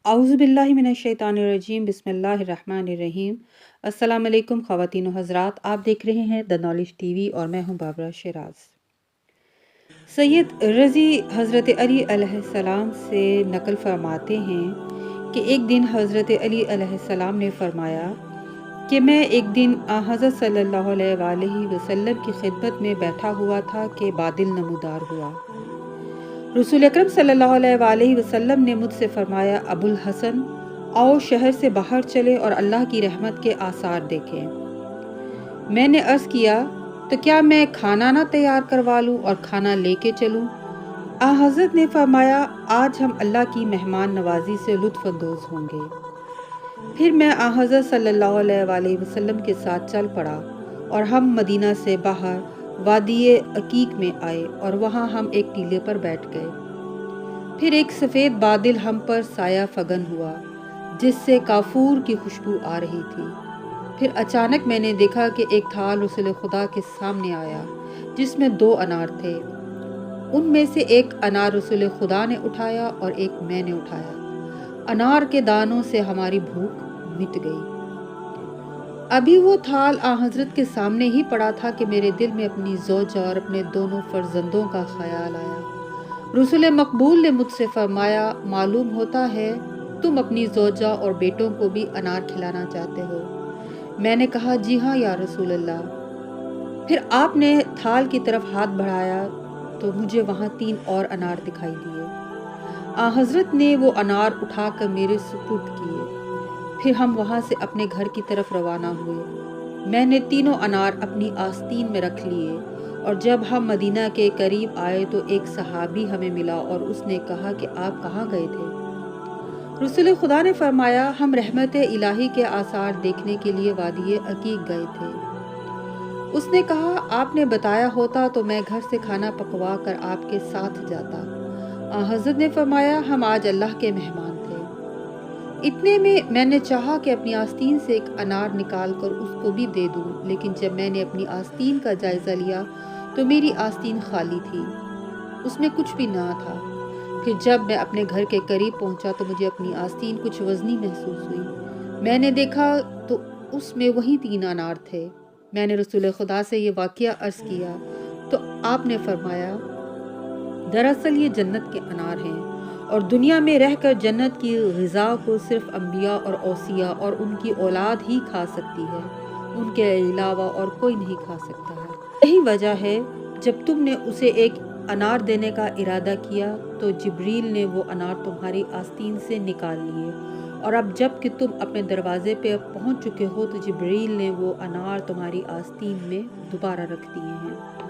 आऊज़ु बिल्लाहि मिनश्शैतानिर्रजीम बिस्मिल्लाहिर्रहमानिर्रहीम। अस्सलाम वालेकुम ख़वातीन व हज़रात, आप देख रहे हैं द नॉलेज टीवी और मैं हूं बाबरा शिराज। सैयद रज़ी हज़रत अली अलैहिस्सलाम से नकल फरमाते हैं कि एक दिन हज़रत अली अलैहिस्सलाम ने फरमाया कि मैं एक दिन हज़रत सल्लल्लाहु अलैहि वसल्लम की खिदमत में बैठा हुआ था कि बादल नमूदार हुआ। रसूल अकरम सल्लल्लाहु अलैहि वसल्लम ने मुझसे फरमाया, अबुल हसन, आओ शहर से बाहर चले और अल्लाह की रहमत के आसार देखें। मैंने अर्ज़ किया, तो क्या मैं खाना ना तैयार करवा लूँ और खाना लेके चलूँ? हज़रत ने फरमाया, आज हम अल्लाह की मेहमान नवाजी से लुत्फ़ अंदोज़ होंगे। फिर मैं हज़रत सल्लल्लाहु अलैहि वसल्लम के साथ चल पड़ा और हम मदीना से बाहर वादिये अकीक में आए और वहाँ हम एक टीले पर बैठ गए। फिर एक सफ़ेद बादल हम पर साया फगन हुआ जिससे काफूर की खुशबू आ रही थी। फिर अचानक मैंने देखा कि एक थाल रसूल खुदा के सामने आया जिसमें 2 अनार थे। उनमें से एक अनार रसूल खुदा ने उठाया और एक मैंने उठाया। अनार के दानों से हमारी भूख मिट गई। अभी वो थाल हज़रत के सामने ही पड़ा था कि मेरे दिल में अपनी ज़ौजा और अपने दोनों फर्जंदों का ख्याल आया। रसूल मकबूल ने मुझसे फरमाया, मालूम होता है तुम अपनी ज़ौजा और बेटों को भी अनार खिलाना चाहते हो। मैंने कहा, जी हाँ या रसूल अल्लाह। फिर आपने थाल की तरफ हाथ बढ़ाया तो मुझे वहाँ 3 और अनार दिखाई दिए। हज़रत ने वो अनार उठाकर मेरे सुपुर्द किए। फिर हम वहाँ से अपने घर की तरफ रवाना हुए। मैंने तीनों अनार अपनी आस्तीन में रख लिए और जब हम मदीना के करीब आए तो एक सहाबी हमें मिला और उसने कहा कि आप कहाँ गए थे? रसूल खुदा ने फरमाया, हम रहमत इलाही के आसार देखने के लिए वादिये अकीक गए थे। उसने कहा, आपने बताया होता तो मैं घर से खाना पकवा कर आपके साथ जाता। हज़रत ने फरमाया, हम आज अल्लाह के मेहमान थे। इतने में मैंने चाहा कि अपनी आस्तीन से एक अनार निकाल कर उसको भी दे दूं, लेकिन जब मैंने अपनी आस्तीन का जायज़ा लिया तो मेरी आस्तीन खाली थी, उसमें कुछ भी ना था। फिर जब मैं अपने घर के करीब पहुंचा तो मुझे अपनी आस्तीन कुछ वज़नी महसूस हुई। मैंने देखा तो उसमें वही 3 अनार थे। मैंने रसूल खुदा से ये वाक़या अर्ज़ किया तो आपने फरमाया, दरअसल ये जन्नत के अनार हैं और दुनिया में रहकर जन्नत की ग़िज़ा को सिर्फ अंबिया और औसिया और उनकी औलाद ही खा सकती है, उनके अलावा और कोई नहीं खा सकता है। यही वजह है जब तुमने उसे एक अनार देने का इरादा किया तो जिब्रील ने वो अनार तुम्हारी आस्तीन से निकाल लिए और अब जब कि तुम अपने दरवाजे पे पहुंच चुके हो तो जिब्रील ने वो अनार तुम्हारी आस्तीन में दोबारा रख दिए हैं।